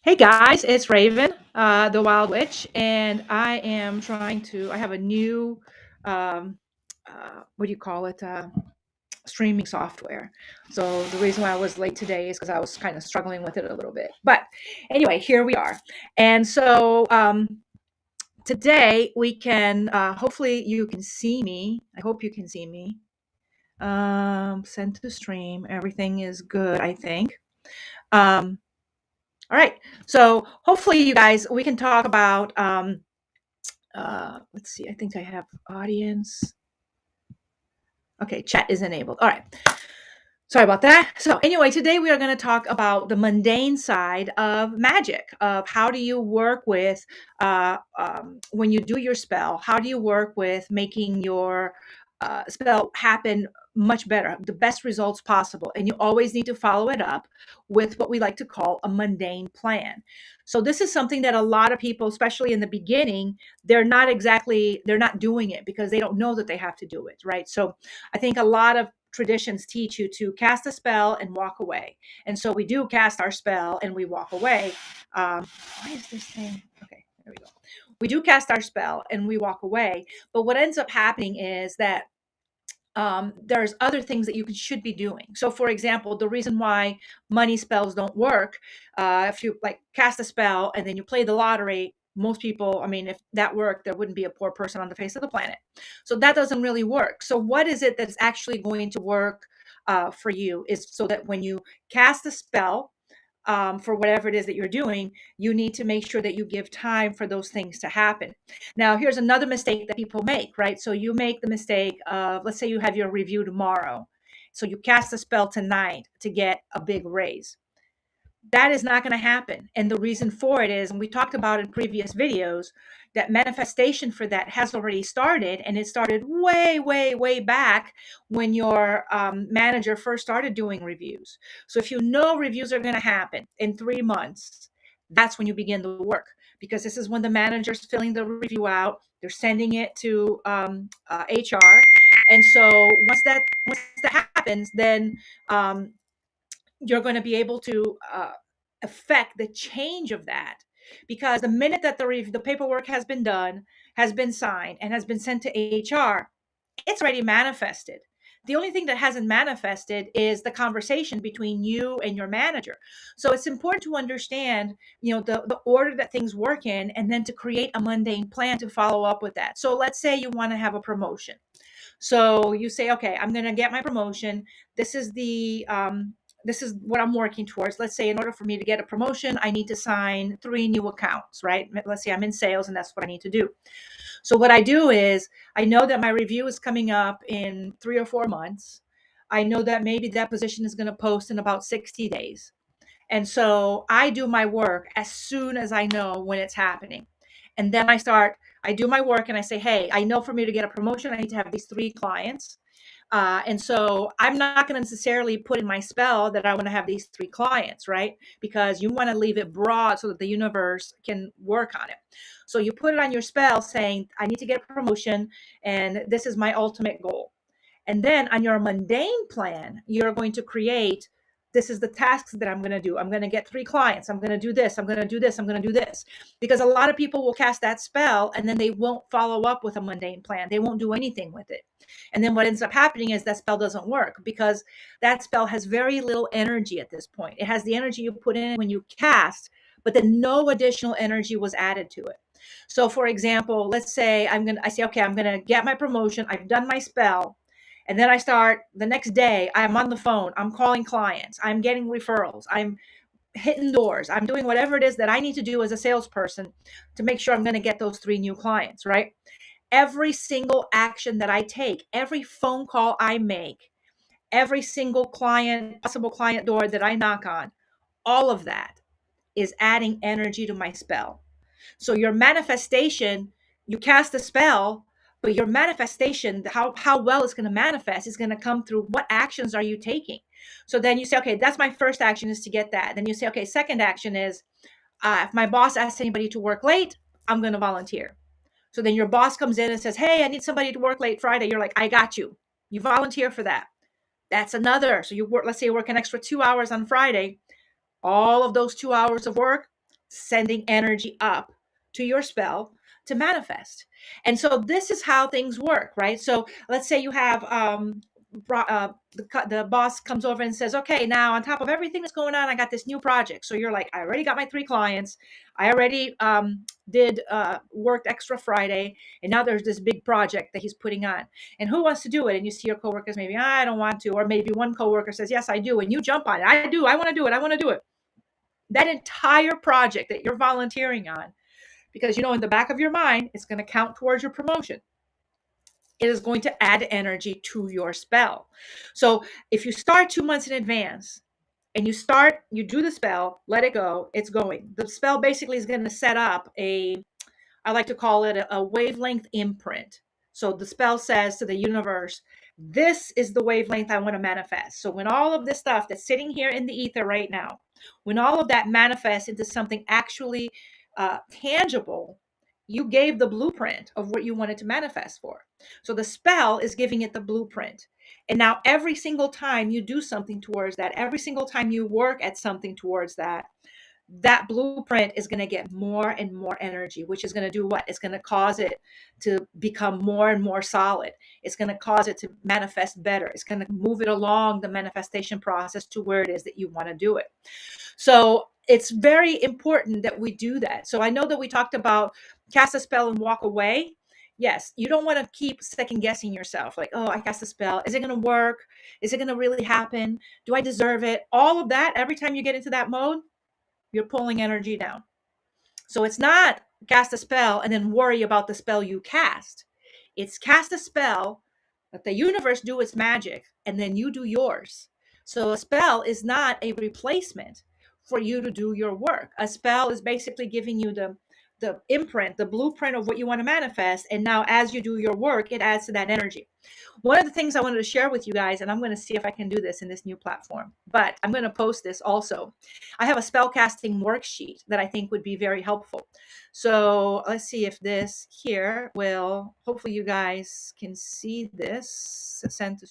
Hey guys, it's Raven, the Wild Witch, and I have a new, um, what do you call it, streaming software. So the reason why I was late today is because I was kind of struggling with it a little bit. But anyway, here we are. And so today we can, hopefully you can see me. I hope you can see me. Send to stream. Everything is good, I think. Um, all right. So hopefully you guys, we can talk about, let's see, I think I have audience. Okay, chat is enabled. All right. Sorry about that. So anyway, today we are going to talk about the mundane side of magic, of how do you work with, when you do your spell, how do you work with making your spell happen much better, the best results possible. And you always need to follow it up with what we like to call a mundane plan. So this is something that a lot of people, especially in the beginning, they're not doing it because they don't know that they have to do it, right? So I think a lot of traditions teach you to cast a spell and walk away. And so we do cast our spell and we walk away. Why is this thing? Okay, there we go. We do cast our spell and we walk away. But what ends up happening is that there's other things that should be doing. So, for example, the reason why money spells don't work, if you like cast a spell and then you play the lottery, most people, I mean, if that worked, there wouldn't be a poor person on the face of the planet. So that doesn't really work. So, what is it that's actually going to work for you? Is so that when you cast a spell, for whatever it is that you're doing, you need to make sure that you give time for those things to happen. Now, here's another mistake that people make, right? So you make the mistake of, let's say you have your review tomorrow. So you cast a spell tonight to get a big raise. That is not going to happen. And the reason for it is, and we talked about in previous videos, that manifestation for that has already started. And it started way, way, way back when your manager first started doing reviews. So if you know reviews are going to happen in 3 months, that's when you begin the work. Because this is when the manager's filling the review out, they're sending it to HR. And so once that happens, then you're going to be able to affect the change of that, because the minute that the paperwork has been done, has been signed, and has been sent to HR, it's already manifested. The only thing that hasn't manifested is the conversation between you and your manager. So it's important to understand, the order that things work in, and then to create a mundane plan to follow up with that. So let's say you want to have a promotion. So you say, okay, I'm going to get my promotion. This is what I'm working towards. Let's say in order for me to get a promotion, I need to sign 3 new accounts, right? Let's say I'm in sales and that's what I need to do. So what I do is I know that my review is coming up in 3 or 4 months. I know that maybe that position is going to post in about 60 days. And so I do my work as soon as I know when it's happening. And then I do my work and I say, hey, I know for me to get a promotion, I need to have these 3 clients. And so I'm not going to necessarily put in my spell that I want to have these 3 clients, right? Because you want to leave it broad so that the universe can work on it. So you put it on your spell saying, I need to get a promotion and this is my ultimate goal. And then on your mundane plan, you're going to create, this is the tasks that I'm going to do. I'm going to get 3 clients. I'm going to do this. I'm going to do this. I'm going to do this. Because a lot of people will cast that spell and then they won't follow up with a mundane plan. They won't do anything with it. And then what ends up happening is that spell doesn't work because that spell has very little energy at this point. It has the energy you put in when you cast, but then no additional energy was added to it. So for example, let's say I say, okay, I'm going to get my promotion. I've done my spell. And then I start the next day, I'm on the phone, I'm calling clients, I'm getting referrals, I'm hitting doors, I'm doing whatever it is that I need to do as a salesperson to make sure I'm going to get those 3 new clients, right? Every single action that I take, every phone call I make, every single possible client door that I knock on, all of that is adding energy to my spell. So your manifestation, you cast a spell, but your manifestation, how well it's going to manifest is going to come through what actions are you taking. So then you say, okay, that's my first action is to get that. Then you say, okay, second action is if my boss asks anybody to work late, I'm going to volunteer. So then your boss comes in and says, hey, I need somebody to work late Friday. You're like, I got you. You volunteer for that. That's another. So you work, let's say you work an extra 2 hours on Friday. All of those 2 hours of work, sending energy up to your spell to manifest. And so this is how things work, right? So let's say you have the boss comes over and says, okay, now on top of everything that's going on, I got this new project. So you're like, I already got my 3 clients. I already did worked extra Friday, and now there's this big project that he's putting on. And who wants to do it? And you see your coworkers, maybe I don't want to, or maybe one coworker says, yes, I do, and you jump on it. I do. I want to do it. I want to do it. That entire project that you're volunteering on, because you know in the back of your mind it's going to count towards your promotion. It is going to add energy to your spell. So if you start 2 months in advance and you do the spell, let it go, it's going. The spell basically is going to set up I like to call it a wavelength imprint. So the spell says to the universe, this is the wavelength I want to manifest. So when all of this stuff that's sitting here in the ether right now, when all of that manifests into something actually tangible, you gave the blueprint of what you wanted to manifest for. So the spell is giving it the blueprint. And now every single time you do something towards that, every single time you work at something towards that, that blueprint is going to get more and more energy, which is going to do what? It's going to cause it to become more and more solid. It's going to cause it to manifest better. It's going to move it along the manifestation process to where it is that you want to do it. So it's very important that we do that. So I know that we talked about cast a spell and walk away. Yes, you don't want to keep second guessing yourself. Like, oh, I cast a spell. Is it going to work? Is it going to really happen? Do I deserve it? All of that, every time you get into that mode, you're pulling energy down. So it's not cast a spell and then worry about the spell you cast. It's cast a spell, let the universe do its magic, and then you do yours. So a spell is not a replacement for you to do your work. A spell is basically giving you the imprint, the blueprint of what you want to manifest. And now as you do your work, it adds to that energy. One of the things I wanted to share with you guys, and I'm going to see if I can do this in this new platform, but I'm going to post this also. I have a spellcasting worksheet that I think would be very helpful. So let's see if this here will, hopefully you guys can see this. Send to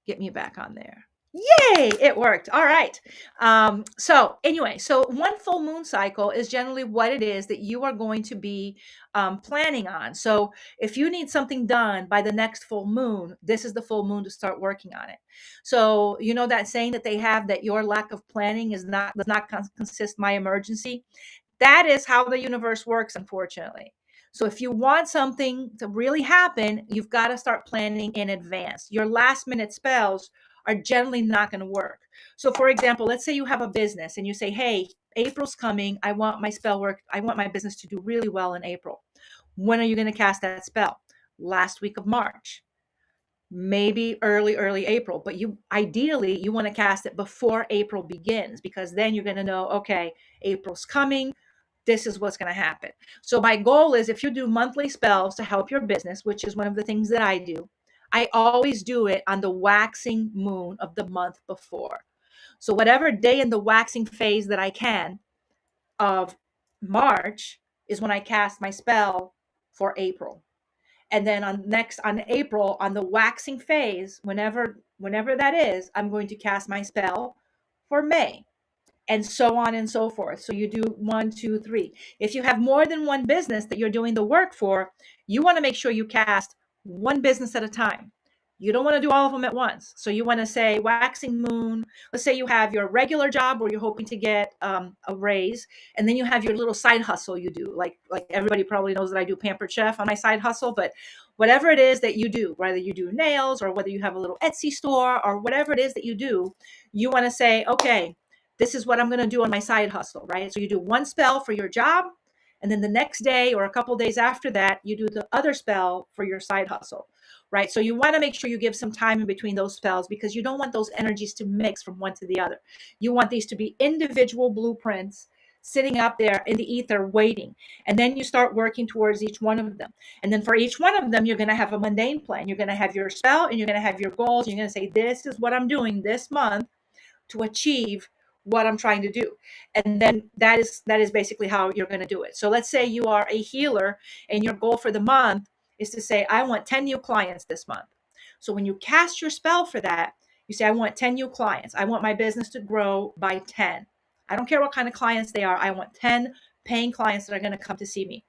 Get me back on there. Yay, it worked. All right. So anyway, so one full moon cycle is generally what it is that you are going to be planning on. So if you need something done by the next full moon, this is the full moon to start working on it. So you know that saying that they have, that your lack of planning does not consist my emergency. That is how the universe works, unfortunately. So if you want something to really happen, you've got to start planning in advance. Your last minute spells are generally not going to work. So for example, let's say you have a business and you say, hey, April's coming. I want my spell work. I want my business to do really well in April. When are you going to cast that spell? Last week of March, maybe early April, but you ideally you want to cast it before April begins, because then you're going to know, okay, April's coming. This is what's going to happen. So my goal is, if you do monthly spells to help your business, which is one of the things that I do, I always do it on the waxing moon of the month before. So whatever day in the waxing phase that I can of March is when I cast my spell for April. And then on April, on the waxing phase, whenever that is, I'm going to cast my spell for May, and so on and so forth. So you do 1, 2, 3. If you have more than one business that you're doing the work for, you want to make sure you cast one business at a time. You don't want to do all of them at once. So you want to say waxing moon. Let's say you have your regular job where you're hoping to get a raise, and then you have your little side hustle you do. Like everybody probably knows that I do Pampered Chef on my side hustle, but whatever it is that you do, whether you do nails or whether you have a little Etsy store or whatever it is that you do, you want to say, okay, this is what I'm going to do on my side hustle, right? So you do one spell for your job, and then the next day or a couple of days after that, you do the other spell for your side hustle, right? So you want to make sure you give some time in between those spells, because you don't want those energies to mix from one to the other. You want these to be individual blueprints sitting up there in the ether waiting. And then you start working towards each one of them. And then for each one of them, you're going to have a mundane plan. You're going to have your spell and you're going to have your goals. You're going to say, this is what I'm doing this month to achieve what I'm trying to do. And then that is basically how you're going to do it. So let's say you are a healer and your goal for the month is to say, I want 10 new clients this month. So when you cast your spell for that, you say, I want 10 new clients. I want my business to grow by 10. I don't care what kind of clients they are. I want 10 paying clients that are going to come to see me.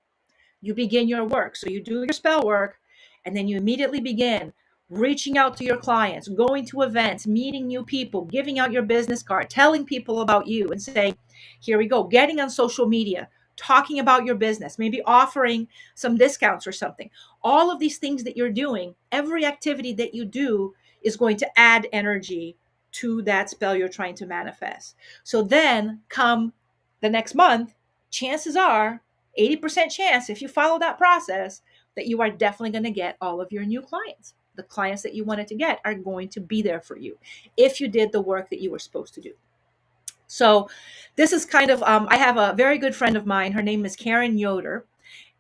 You begin your work. So you do your spell work, and then you immediately begin reaching out to your clients, going to events, meeting new people, giving out your business card, telling people about you and saying, here we go, getting on social media, talking about your business, maybe offering some discounts or something. All of these things that you're doing, every activity that you do is going to add energy to that spell you're trying to manifest. So then come the next month, chances are 80% chance, if you follow that process, that you are definitely going to get all of your new clients. The clients that you wanted to get are going to be there for you if you did the work that you were supposed to do. So this is kind of, I have a very good friend of mine. Her name is Karen Yoder.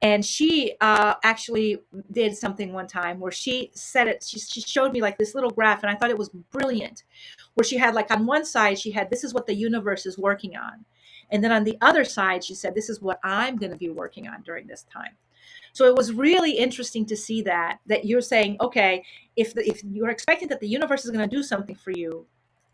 And she actually did something one time where she said it, she showed me like this little graph, and I thought it was brilliant, where she had like on one side, she had, this is what the universe is working on. And then on the other side, she said, this is what I'm going to be working on during this time. So it was really interesting to see that you're saying, okay, if you're expecting that the universe is going to do something for you,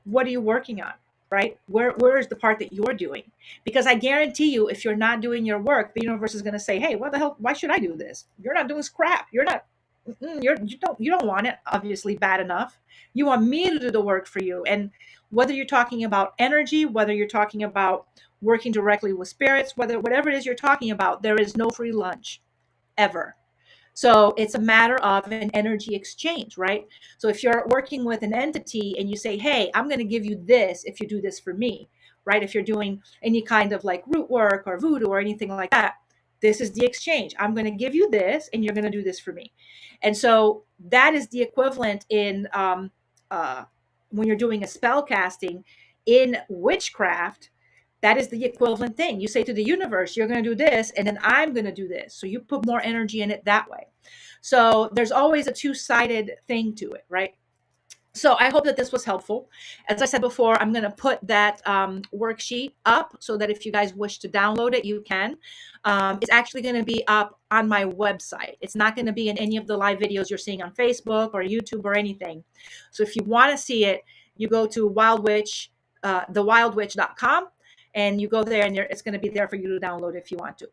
what are you working on, right? Where is the part that you're doing? Because I guarantee you, if you're not doing your work, the universe is going to say, hey, what the hell? Why should I do this? You're not doing crap. You're not. You don't want it obviously bad enough. You want me to do the work for you. And whether you're talking about energy, whether you're talking about working directly with spirits, whatever it is you're talking about, there is no free lunch ever. So it's a matter of an energy exchange, right? So if you're working with an entity and you say, hey, I'm going to give you this if you do this for me, right? If you're doing any kind of like root work or voodoo or anything like that, this is the exchange. I'm going to give you this and you're going to do this for me. And so that is the equivalent in when you're doing a spell casting in witchcraft. That is the equivalent thing. You say to the universe, you're going to do this, and then I'm going to do this. So you put more energy in it that way. So there's always a two-sided thing to it, right? So I hope that this was helpful. As I said before, I'm going to put that worksheet up so that if you guys wish to download it, you can. It's actually going to be up on my website. It's not going to be in any of the live videos you're seeing on Facebook or YouTube or anything. So if you want to see it, you go to thewildwitch.com, and you go there, and it's going to be there for you to download if you want to.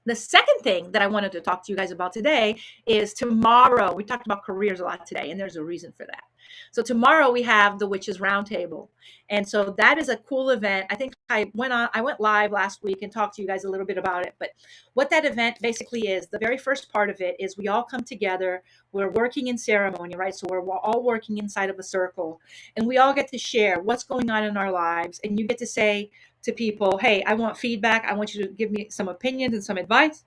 The second thing that I wanted to talk to you guys about today is tomorrow. We talked about careers a lot today, and there's a reason for that. So tomorrow we have the Witches Roundtable. And so that is a cool event. I think I went live last week and talked to you guys a little bit about it. But what that event basically is, the very first part of it is we all come together. We're working in ceremony, right? So we're all working inside of a circle, and we all get to share what's going on in our lives. And you get to say to people, hey, I want feedback. I want you to give me some opinions and some advice.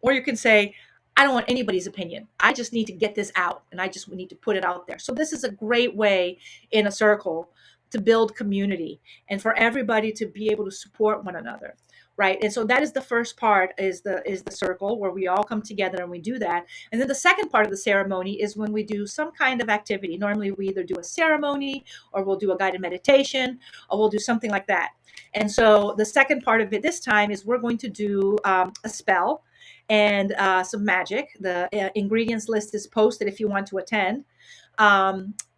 Or you can say, I don't want anybody's opinion. I just need to get this out, and I just need to put it out there. So this is a great way in a circle to build community and for everybody to be able to support one another. Right. And so that is the first part, is the circle where we all come together and we do that. And then the second part of the ceremony is when we do some kind of activity. Normally we either do a ceremony, or we'll do a guided meditation, or we'll do something like that. And so the second part of it this time is we're going to do a spell and some magic. The ingredients list is posted if you want to attend.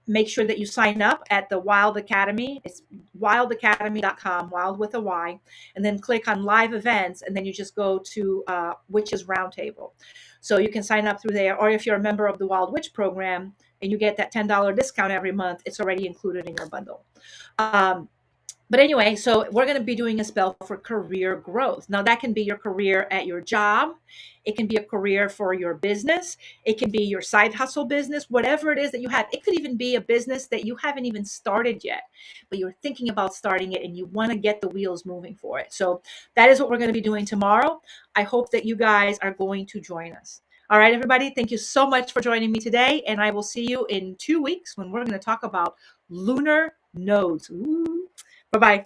Make sure that you sign up at the Wild Academy. It's wildacademy.com, wild with a Y, and then click on live events, and then you just go to Witches Roundtable. So you can sign up through there, or if you're a member of the Wild Witch program and you get that $10 discount every month, it's already included in your bundle. But anyway, so we're going to be doing a spell for career growth. Now, that can be your career at your job. It can be a career for your business. It can be your side hustle business, whatever it is that you have. It could even be a business that you haven't even started yet, but you're thinking about starting it and you want to get the wheels moving for it. So that is what we're going to be doing tomorrow. I hope that you guys are going to join us. All right, everybody, thank you so much for joining me today. And I will see you in 2 weeks when we're going to talk about lunar nodes. Ooh. Bye-bye.